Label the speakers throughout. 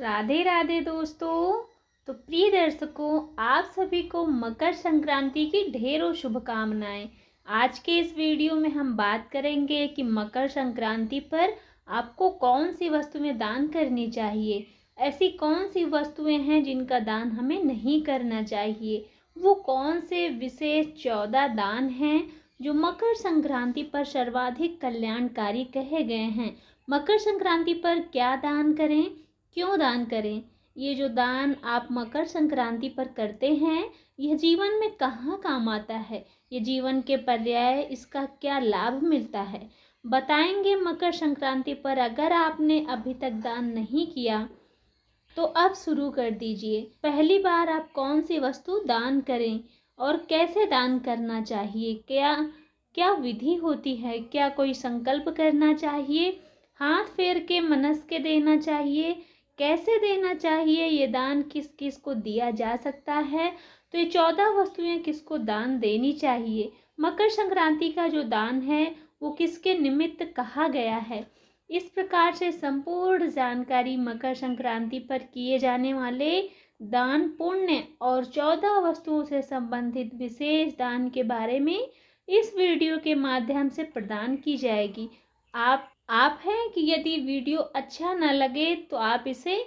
Speaker 1: राधे राधे दोस्तों। तो प्रिय दर्शकों, आप सभी को मकर संक्रांति की ढेरों शुभकामनाएं। आज के इस वीडियो में हम बात करेंगे कि मकर संक्रांति पर आपको कौन सी वस्तुएं दान करनी चाहिए। ऐसी कौन सी वस्तुएं हैं जिनका दान हमें नहीं करना चाहिए। वो कौन से विशेष 14 दान हैं जो मकर संक्रांति पर सर्वाधिक कल्याणकारी कहे गए हैं। मकर संक्रांति पर क्या दान करें, क्यों दान करें, ये जो दान आप मकर संक्रांति पर करते हैं यह जीवन में कहाँ काम आता है, ये जीवन के पर्याय इसका क्या लाभ मिलता है, बताएंगे मकर संक्रांति पर। अगर आपने अभी तक दान नहीं किया तो अब शुरू कर दीजिए। पहली बार आप कौन सी वस्तु दान करें और कैसे दान करना चाहिए, क्या क्या विधि होती है, क्या कोई संकल्प करना चाहिए, हाथ फेर के मनस के देना चाहिए, कैसे देना चाहिए, ये दान किस किस को दिया जा सकता है, तो ये 14 वस्तुएं किसको दान देनी चाहिए, मकर संक्रांति का जो दान है वो किसके निमित्त कहा गया है। इस प्रकार से संपूर्ण जानकारी मकर संक्रांति पर किए जाने वाले दान, पुण्य और 14 वस्तुओं से संबंधित विशेष दान के बारे में इस वीडियो के माध्यम से प्रदान की जाएगी। आप हैं कि यदि वीडियो अच्छा न लगे तो आप इसे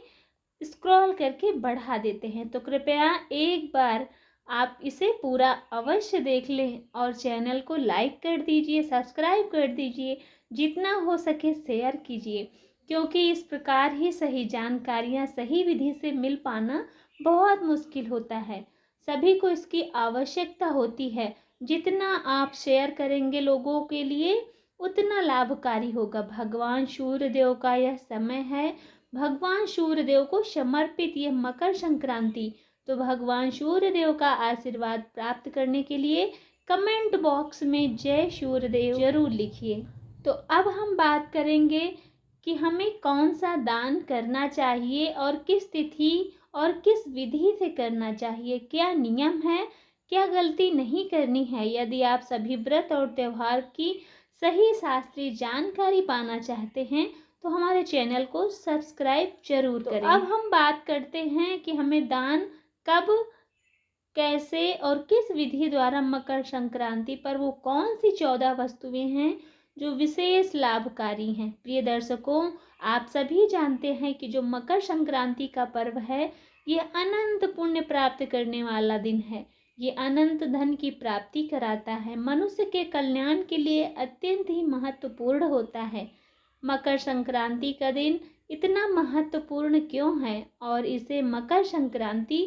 Speaker 1: स्क्रॉल करके बढ़ा देते हैं, तो कृपया एक बार आप इसे पूरा अवश्य देख लें और चैनल को लाइक कर दीजिए, सब्सक्राइब कर दीजिए, जितना हो सके शेयर कीजिए, क्योंकि इस प्रकार ही सही जानकारियाँ सही विधि से मिल पाना बहुत मुश्किल होता है। सभी को इसकी आवश्यकता होती है। जितना आप शेयर करेंगे लोगों के लिए उतना लाभकारी होगा। भगवान सूर्यदेव का यह समय है, भगवान सूर्यदेव को समर्पित यह मकर संक्रांति, तो भगवान सूर्यदेव का आशीर्वाद प्राप्त करने के लिए कमेंट बॉक्स में जय सूर्यदेव जरूर लिखिए। तो अब हम बात करेंगे कि हमें कौन सा दान करना चाहिए और किस तिथि और किस विधि से करना चाहिए, क्या नियम है, क्या गलती नहीं करनी है। यदि आप सभी व्रत और त्यौहार की सही शास्त्रीय जानकारी पाना चाहते हैं तो हमारे चैनल को सब्सक्राइब जरूर करें। अब हम बात करते हैं कि हमें दान कब, कैसे और किस विधि द्वारा मकर संक्रांति पर वो कौन सी 14 वस्तुएं हैं जो विशेष लाभकारी हैं। प्रिय दर्शकों, आप सभी जानते हैं कि जो मकर संक्रांति का पर्व है ये अनंत पुण्य प्राप्त करने वाला दिन है। ये अनंत धन की प्राप्ति कराता है, मनुष्य के कल्याण के लिए अत्यंत ही महत्वपूर्ण होता है। मकर संक्रांति का दिन इतना महत्वपूर्ण क्यों है और इसे मकर संक्रांति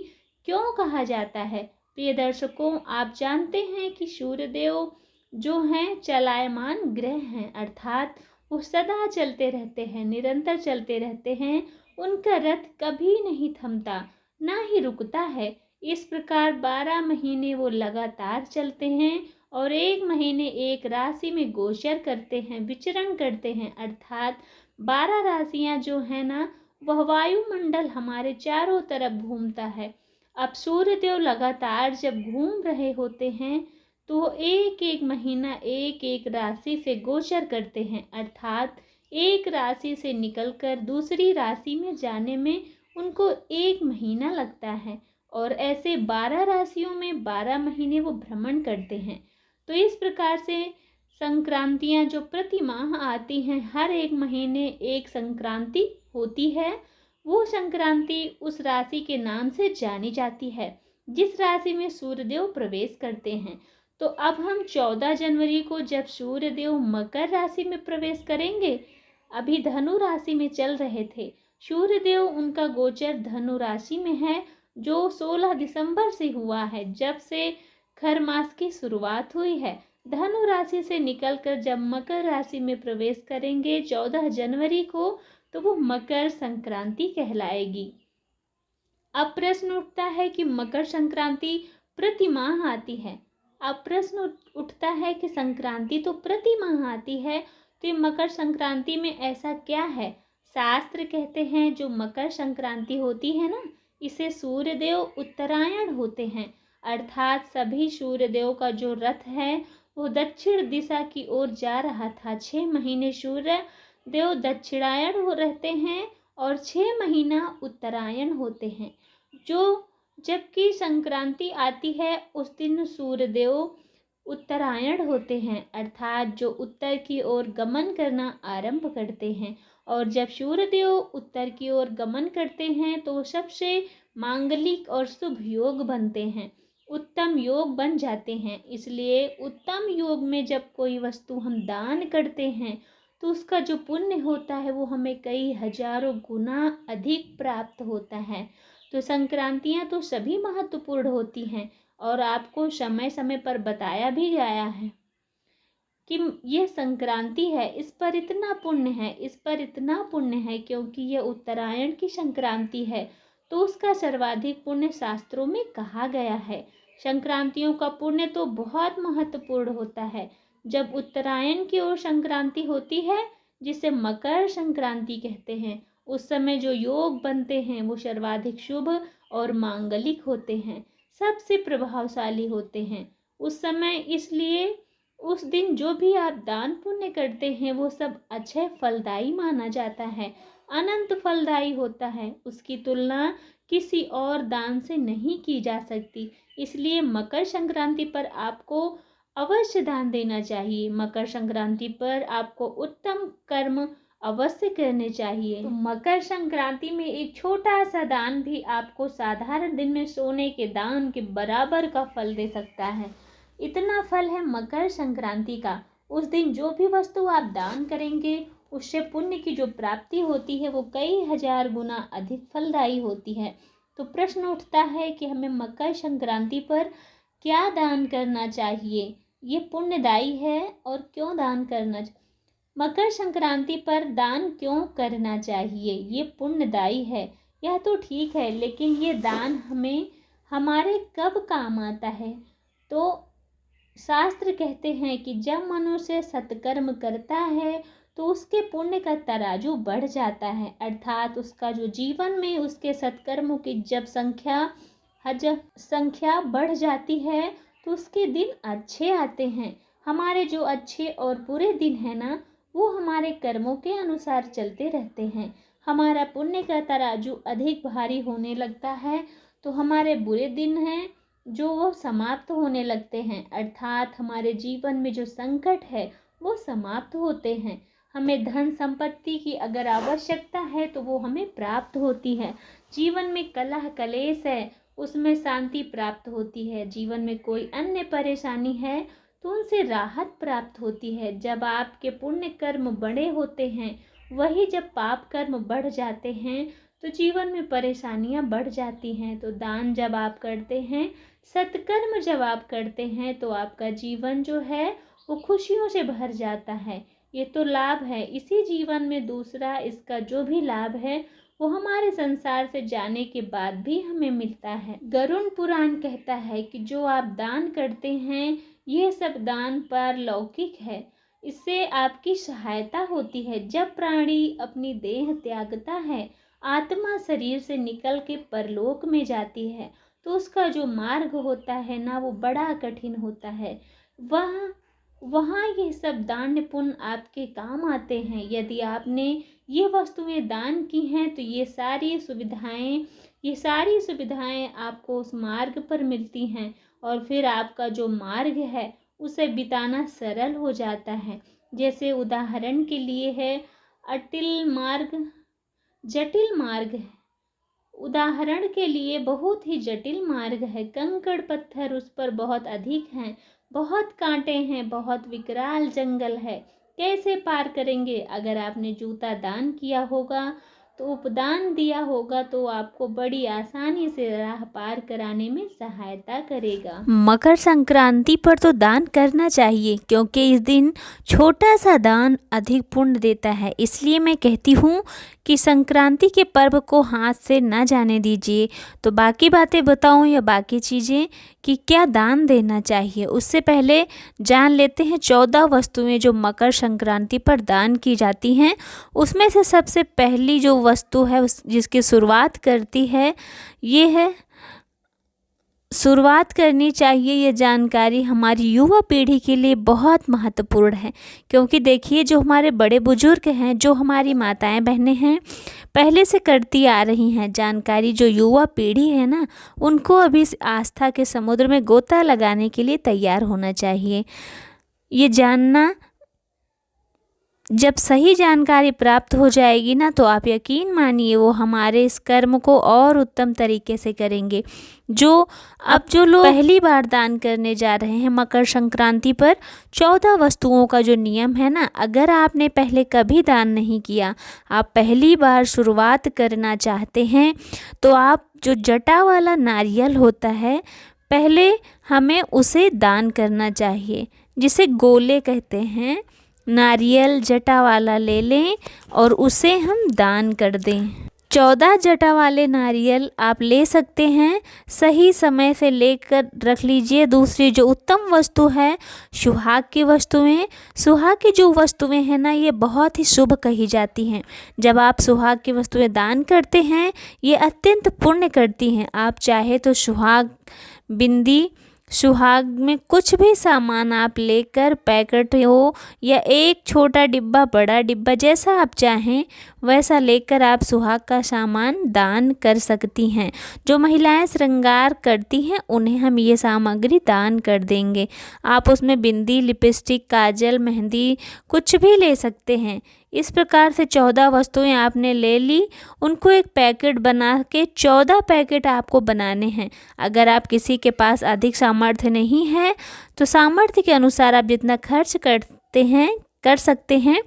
Speaker 1: क्यों कहा जाता है। प्रिय दर्शकों, आप जानते हैं कि सूर्यदेव जो हैं चलायमान ग्रह हैं, अर्थात वो सदा चलते रहते हैं, निरंतर चलते रहते हैं। उनका रथ कभी नहीं थमता, ना ही रुकता है। इस प्रकार 12 महीने वो लगातार चलते हैं और एक महीने एक राशि में गोचर करते हैं, विचरण करते हैं। अर्थात 12 राशियां जो है ना, वह वायुमंडल हमारे चारों तरफ घूमता है। अब सूर्यदेव लगातार जब घूम रहे होते हैं तो एक एक महीना एक एक राशि से गोचर करते हैं, अर्थात एक राशि से निकलकर दूसरी राशि में जाने में उनको एक महीना लगता है और ऐसे 12 राशियों में 12 महीने वो भ्रमण करते हैं। तो इस प्रकार से संक्रांतियां जो प्रति माह आती हैं, हर एक महीने एक संक्रांति होती है। वो संक्रांति उस राशि के नाम से जानी जाती है जिस राशि में सूर्यदेव प्रवेश करते हैं। तो अब हम 14 जनवरी को जब सूर्यदेव मकर राशि में प्रवेश करेंगे, अभी धनु राशि में चल रहे थे, सूर्यदेव उनका गोचर धनु राशि में है जो 16 दिसंबर से हुआ है, जब से खर मास की शुरुआत हुई है। धनु राशि से निकलकर जब मकर राशि में प्रवेश करेंगे 14 जनवरी को, तो वो मकर संक्रांति कहलाएगी। अब प्रश्न उठता है कि मकर संक्रांति प्रति माह आती है। अब प्रश्न उठता है कि संक्रांति तो प्रति माह आती है, तो ये मकर संक्रांति में ऐसा क्या है। शास्त्र कहते हैं जो मकर संक्रांति होती है ना, इसे सूर्यदेव उत्तरायण होते हैं, अर्थात सभी सूर्यदेव का जो रथ है वो दक्षिण दिशा की ओर जा रहा था। 6 महीने सूर्य देव दक्षिणायन हो रहते हैं और 6 महीना उत्तरायण होते हैं। जबकि संक्रांति आती है उस दिन सूर्यदेव उत्तरायण होते हैं, अर्थात जो उत्तर की ओर गमन करना आरंभ करते हैं। और जब सूर्यदेव उत्तर की ओर गमन करते हैं तो सबसे मांगलिक और शुभ योग बनते हैं, उत्तम योग बन जाते हैं। इसलिए उत्तम योग में जब कोई वस्तु हम दान करते हैं तो उसका जो पुण्य होता है वो हमें कई हजारों गुना अधिक प्राप्त होता है। तो संक्रांतियाँ तो सभी महत्वपूर्ण होती हैं और आपको समय समय पर बताया भी गया है कि ये संक्रांति है, इस पर इतना पुण्य है, इस पर इतना पुण्य है, क्योंकि ये उत्तरायण की संक्रांति है तो उसका सर्वाधिक पुण्य शास्त्रों में कहा गया है। संक्रांतियों का पुण्य तो बहुत महत्वपूर्ण होता है। जब उत्तरायण की ओर संक्रांति होती है, जिसे मकर संक्रांति कहते हैं, उस समय जो योग बनते हैं वो सर्वाधिक शुभ और मांगलिक होते हैं, सबसे प्रभावशाली होते हैं उस समय। इसलिए उस दिन जो भी आप दान पुण्य करते हैं वो सब अक्षय फलदायी माना जाता है, अनंत फलदायी होता है। उसकी तुलना किसी और दान से नहीं की जा सकती। इसलिए मकर संक्रांति पर आपको अवश्य दान देना चाहिए। मकर संक्रांति पर आपको उत्तम कर्म अवश्य करने चाहिए। तो मकर संक्रांति में एक छोटा सा दान भी आपको साधारण दिन में सोने के दान के बराबर का फल दे सकता है। इतना फल है मकर संक्रांति का। उस दिन जो भी वस्तु आप दान करेंगे उससे पुण्य की जो प्राप्ति होती है वो कई हजार गुना अधिक फलदायी होती है। तो प्रश्न उठता है कि हमें मकर संक्रांति पर क्या दान करना चाहिए, ये पुण्यदायी है और क्यों दान करना चाहिए। मकर संक्रांति पर दान क्यों करना चाहिए, ये पुण्यदायी है, यह तो ठीक है, लेकिन ये दान हमें हमारे कब काम आता है। तो शास्त्र कहते हैं कि जब मनुष्य सत्कर्म करता है तो उसके पुण्य का तराजू बढ़ जाता है, अर्थात उसका जो जीवन में उसके सत्कर्मों की जब संख्या बढ़ जाती है तो उसके दिन अच्छे आते हैं। हमारे जो अच्छे और बुरे दिन हैं ना, वो हमारे कर्मों के अनुसार चलते रहते हैं। हमारा पुण्य का तराजू अधिक भारी होने लगता है तो हमारे बुरे दिन हैं जो वो समाप्त होने लगते हैं, अर्थात हमारे जीवन में जो संकट है वो समाप्त होते हैं। हमें धन संपत्ति की अगर आवश्यकता है तो वो हमें प्राप्त होती है। जीवन में कलह कलेश है उसमें शांति प्राप्त होती है। जीवन में कोई अन्य परेशानी है तो उनसे राहत प्राप्त होती है। जब आपके पुण्य कर्म बड़े होते हैं, वही जब पाप कर्म बढ़ जाते हैं तो जीवन में परेशानियां बढ़ जाती हैं। तो दान जब आप करते हैं, सत्कर्म जब आप करते हैं तो आपका जीवन जो है वो खुशियों से भर जाता है। ये तो लाभ है। इसी जीवन में दूसरा इसका जो भी लाभ है वो हमारे संसार से जाने के बाद भी हमें मिलता है। गरुड़ पुराण कहता है कि जो आप दान करते हैं ये सब दान पारलौकिक है, इससे आपकी सहायता होती है। जब प्राणी अपनी देह त्यागता है, आत्मा शरीर से निकल के परलोक में जाती है तो उसका जो मार्ग होता है ना वो बड़ा कठिन होता है। वहाँ ये सब दान पुण्य आपके काम आते हैं। यदि आपने ये वस्तुएं दान की हैं तो ये सारी सुविधाएं आपको उस मार्ग पर मिलती हैं और फिर आपका जो मार्ग है उसे बिताना सरल हो जाता है। जैसे उदाहरण के लिए है अटिल मार्ग, जटिल मार्ग है। उदाहरण के लिए बहुत ही जटिल मार्ग है, कंकड़ पत्थर उस पर बहुत अधिक हैं, बहुत कांटे हैं, बहुत विकराल जंगल है, कैसे पार करेंगे। अगर आपने जूता दान किया होगा तो उपदान दिया होगा तो आपको बड़ी आसानी से राह पार कराने में सहायता करेगा।
Speaker 2: मकर संक्रांति पर तो दान करना चाहिए क्योंकि इस दिन छोटा सा दान अधिक पुण्य देता है। इसलिए मैं कहती हूँ कि संक्रांति के पर्व को हाथ से न जाने दीजिए। तो बाकी बातें बताऊँ या बाकी चीज़ें कि क्या दान देना चाहिए, उससे पहले जान लेते हैं 14 वस्तुएं जो मकर संक्रांति पर दान की जाती हैं। उसमें से सबसे पहली जो वस्तु है जिसकी शुरुआत करती है ये है शुरुआत करनी चाहिए। ये जानकारी हमारी युवा पीढ़ी के लिए बहुत महत्वपूर्ण है, क्योंकि देखिए जो हमारे बड़े बुजुर्ग हैं, जो हमारी माताएं बहनें हैं, पहले से करती आ रही हैं। जानकारी जो युवा पीढ़ी है ना, उनको अभी इस आस्था के समुद्र में गोता लगाने के लिए तैयार होना चाहिए। ये जानना, जब सही जानकारी प्राप्त हो जाएगी ना, तो आप यकीन मानिए वो हमारे इस कर्म को और उत्तम तरीके से करेंगे। जो लोग पहली बार दान करने जा रहे हैं मकर संक्रांति पर, 14 वस्तुओं का जो नियम है ना, अगर आपने पहले कभी दान नहीं किया, आप पहली बार शुरुआत करना चाहते हैं, तो आप जो जटा वाला नारियल होता है, पहले हमें उसे दान करना चाहिए, जिसे गोले कहते हैं। नारियल जटा वाला ले लें और उसे हम दान कर दें। 14 जटा वाले नारियल आप ले सकते हैं, सही समय से लेकर रख लीजिए। दूसरी जो उत्तम वस्तु है, सुहाग की वस्तुएं। सुहाग की जो वस्तुएं हैं ना, ये बहुत ही शुभ कही जाती हैं। जब आप सुहाग की वस्तुएं दान करते हैं, ये अत्यंत पुण्य करती हैं। आप चाहे तो सुहाग बिंदी, सुहाग में कुछ भी सामान आप लेकर, पैकेट हो या एक छोटा डिब्बा, बड़ा डिब्बा, जैसा आप चाहें वैसा लेकर आप सुहाग का सामान दान कर सकती हैं। जो महिलाएं श्रृंगार करती हैं, उन्हें हम ये सामग्री दान कर देंगे। आप उसमें बिंदी, लिपस्टिक, काजल, मेहंदी कुछ भी ले सकते हैं। इस प्रकार से 14 वस्तुएं आपने ले ली, उनको एक पैकेट बना के 14 पैकेट आपको बनाने हैं। अगर आप किसी के पास अधिक सामर्थ्य नहीं है, तो सामर्थ्य के अनुसार आप जितना खर्च कर सकते हैं,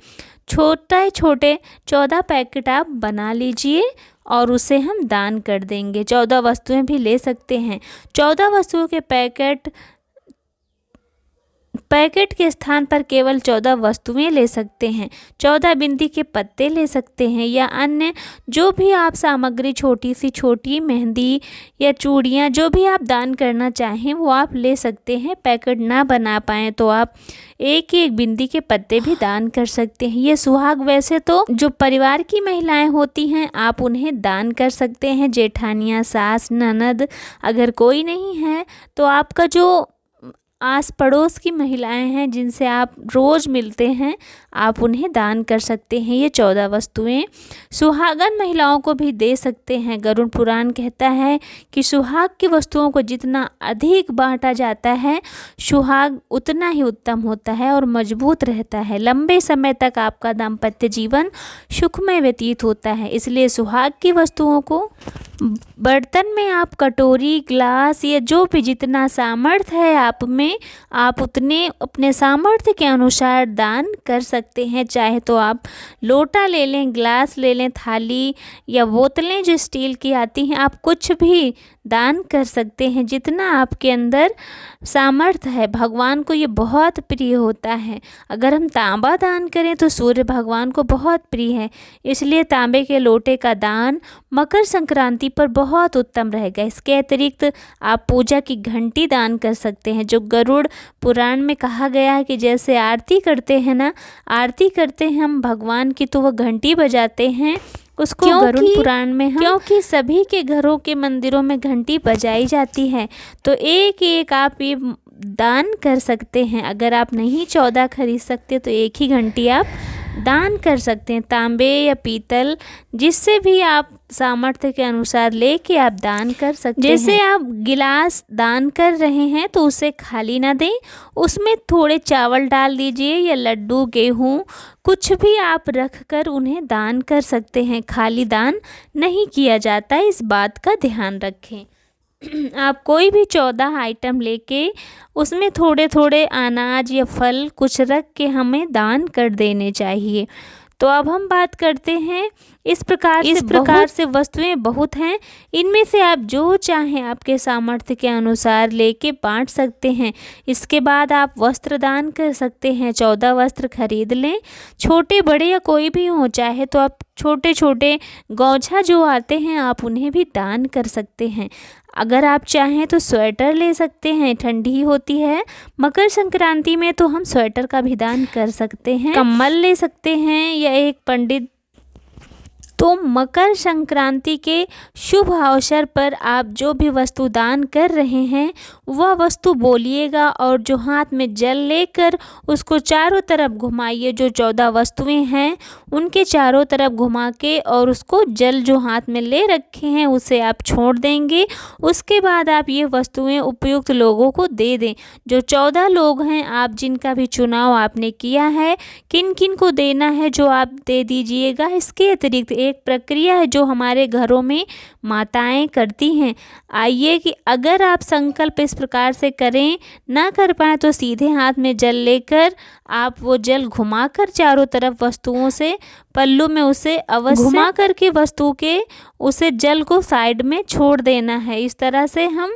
Speaker 2: छोटे 14 पैकेट आप बना लीजिए और उसे हम दान कर देंगे। 14 वस्तुएं भी ले सकते हैं। 14 वस्तुओं के पैकेट के स्थान पर केवल 14 वस्तुएं ले सकते हैं। 14 बिंदी के पत्ते ले सकते हैं, या अन्य जो भी आप सामग्री, छोटी सी छोटी मेहंदी या चूड़ियाँ, जो भी आप दान करना चाहें वो आप ले सकते हैं। पैकेट ना बना पाएँ तो आप एक एक बिंदी के पत्ते भी दान कर सकते हैं। ये सुहाग वैसे तो जो परिवार की महिलाएं होती हैं, आप उन्हें दान कर सकते हैं। जेठानियाँ, सास, ननद, अगर कोई नहीं है तो आपका जो आस पड़ोस की महिलाएं हैं, जिनसे आप रोज़ मिलते हैं, आप उन्हें दान कर सकते हैं। ये 14 वस्तुएं सुहागन महिलाओं को भी दे सकते हैं। गरुड़ पुराण कहता है कि सुहाग की वस्तुओं को जितना अधिक बांटा जाता है, सुहाग उतना ही उत्तम होता है और मजबूत रहता है। लंबे समय तक आपका दाम्पत्य जीवन सुखमय व्यतीत होता है। इसलिए सुहाग की वस्तुओं को बर्तन में आप कटोरी, ग्लास या जो भी जितना सामर्थ्य है आप में, आप उतने अपने सामर्थ्य के अनुसार दान कर सकते हैं। चाहे तो आप लोटा ले लें, ग्लास ले लें, थाली या बोतलें जो स्टील की आती हैं, आप कुछ भी दान कर सकते हैं जितना आपके अंदर सामर्थ्य है। भगवान को ये बहुत प्रिय होता है। अगर हम तांबा दान करें तो सूर्य भगवान को बहुत प्रिय है, इसलिए तांबे के लोटे का दान मकर संक्रांति पर बहुत उत्तम रहेगा। इसके अतिरिक्त आप पूजा की घंटी दान कर सकते हैं। जो गरुड़ पुराण में कहा गया है कि जैसे आरती करते हैं ना, आरती करते हैं हम भगवान की, तो वह घंटी बजाते हैं, उसको गरुड़ पुराण में क्योंकि सभी के घरों के मंदिरों में घंटी बजाई जाती है, तो एक एक आप ये दान कर सकते हैं। अगर आप नहीं 14 खरीद सकते तो एक ही घंटी आप दान कर सकते हैं। तांबे या पीतल, जिससे भी आप सामर्थ्य के अनुसार लेके आप दान कर सकते हैं। जैसे आप गिलास दान कर रहे हैं तो उसे खाली ना दें, उसमें थोड़े चावल डाल दीजिए या लड्डू, गेहूँ, कुछ भी आप रख कर उन्हें दान कर सकते हैं। खाली दान नहीं किया जाता, इस बात का ध्यान रखें। आप कोई भी 14 आइटम लेके उसमें थोड़े थोड़े अनाज या फल कुछ रख के हमें दान कर देने चाहिए। तो अब हम बात करते हैं इस प्रकार से वस्तुएं बहुत हैं, इनमें से आप जो चाहें आपके सामर्थ्य के अनुसार लेके बांट सकते हैं। इसके बाद आप वस्त्र दान कर सकते हैं। 14 वस्त्र खरीद लें, छोटे बड़े या कोई भी हो। चाहे तो आप छोटे छोटे गौछा जो आते हैं, आप उन्हें भी दान कर सकते हैं। अगर आप चाहें तो स्वेटर ले सकते हैं, ठंडी होती है मकर संक्रांति में, तो हम स्वेटर का भी दान कर सकते हैं। कम्बल ले सकते हैं, या एक पंडित तो मकर संक्रांति के शुभ अवसर पर आप जो भी वस्तु दान कर रहे हैं वह वस्तु बोलिएगा और जो हाथ में जल लेकर उसको चारों तरफ घुमाइए। जो 14 वस्तुएं हैं उनके चारों तरफ घुमा के और उसको जल जो हाथ में ले रखे हैं उसे आप छोड़ देंगे। उसके बाद आप ये वस्तुएं उपयुक्त लोगों को दे दें। जो 14 लोग हैं आप जिनका भी चुनाव आपने किया है किन किन को देना है जो आप दे दीजिएगा। इसके अतिरिक्त एक प्रक्रिया है जो हमारे घरों में माताएं करती हैं। आइए कि अगर आप संकल्प इस प्रकार से करें, ना कर पाए तो सीधे हाथ में जल लेकर आप वो जल घुमाकर चारों तरफ वस्तुओं से पल्लू में उसे अवश्य घुमा करके वस्तु के उसे जल को साइड में छोड़ देना है। इस तरह से हम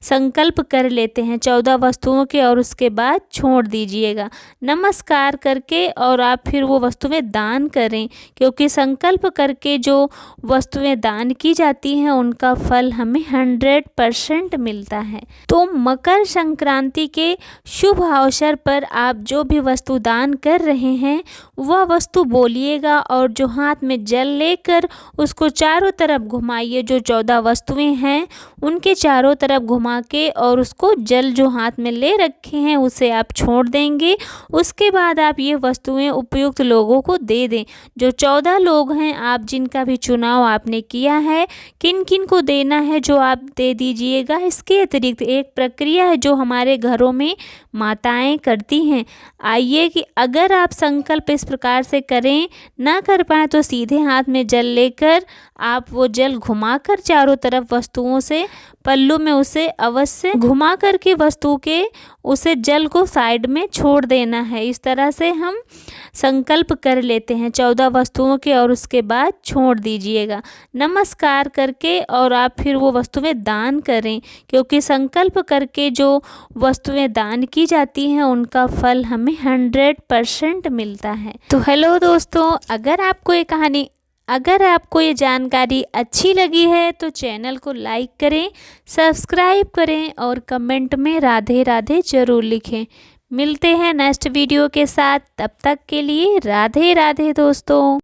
Speaker 2: संकल्प कर लेते हैं 14 वस्तुओं के और उसके बाद छोड़ दीजिएगा नमस्कार करके और आप फिर वो वस्तुएं दान करें, क्योंकि संकल्प करके जो वस्तुएं दान की जाती हैं उनका फल हमें 100% मिलता है। तो मकर संक्रांति के शुभ अवसर पर आप जो भी वस्तु दान कर रहे हैं वह वस्तु बोलिएगा और जो हाथ में जल लेकर उसको चारों तरफ घुमाइए। जो 14 वस्तुएं हैं उनके चारों तरफ घुमा के और उसको जल जो हाथ में ले रखे हैं उसे आप छोड़ देंगे। उसके बाद आप ये वस्तुएं उपयुक्त लोगों को दे दें। जो 14 लोग हैं आप जिनका भी चुनाव आपने किया है किन किन को देना है जो आप दे दीजिएगा। इसके अतिरिक्त एक प्रक्रिया है जो हमारे घरों में माताएं करती हैं। आइए कि अगर आप संकल्प इस प्रकार से करें, ना कर पाए तो सीधे हाथ में जल लेकर आप वो जल घुमाकर चारों तरफ वस्तुओं से पल्लू में उसे अवश्य घुमा करके वस्तु के उसे जल को साइड में छोड़ देना है। इस तरह से हम संकल्प कर लेते हैं 14 वस्तुओं के और उसके बाद छोड़ दीजिएगा नमस्कार करके और आप फिर वो वस्तुएं दान करें, क्योंकि संकल्प करके जो वस्तुएं दान की जाती हैं उनका फल हमें 100% मिलता है। तो हेलो दोस्तों, अगर आपको ये जानकारी अच्छी लगी है तो चैनल को लाइक करें, सब्सक्राइब करें और कमेंट में राधे राधे ज़रूर लिखें। मिलते हैं नेक्स्ट वीडियो के साथ, तब तक के लिए राधे राधे दोस्तों।